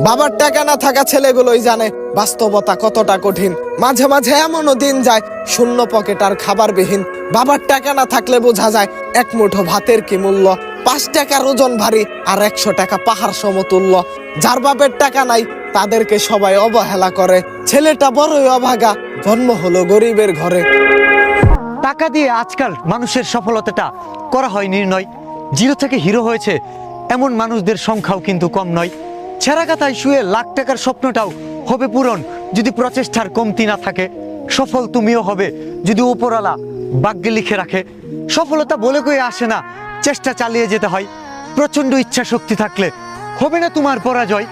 বাবার টাকা না থাকা ছেলেগুলোই জানে বাস্তবতা কতটা কঠিন। মাঝে মাঝে এমনও দিন যায় শূন্য পকেট আর খাবারবিহীন। বাবার টাকা না থাকলে বোঝা যায় এক মুঠো ভাতের কি মূল্য। 5 টাকার ওজন ভারী আর 100 টাকা পাহাড় সমতুল্য। যার বাপের টাকা নাই তাদেরকে সবাই অবহেলা করে। ছেলেটা বড়ই অভাগা, জন্ম হলো গরিবের ঘরে। টাকা দিয়ে আজকাল মানুষের সফলতাটা করা হয় নির্ণয়। জিরো থেকে হিরো হয়েছে এমন মানুষদের সংখ্যাও কিন্তু কম নয়। ছেঁড়া কাথায় শুয়ে লাখ টাকার স্বপ্নটাও হবে পূরণ যদি প্রচেষ্টার কমতি না থাকে। সফল তুমিও হবে যদি উপরওয়ালা ভাগ্যে লিখে রাখে। সফলতা বলে কয়ে আসে না, চেষ্টা চালিয়ে যেতে হয়। প্রচন্ড ইচ্ছা শক্তি থাকলে হবে না তোমার পরাজয়।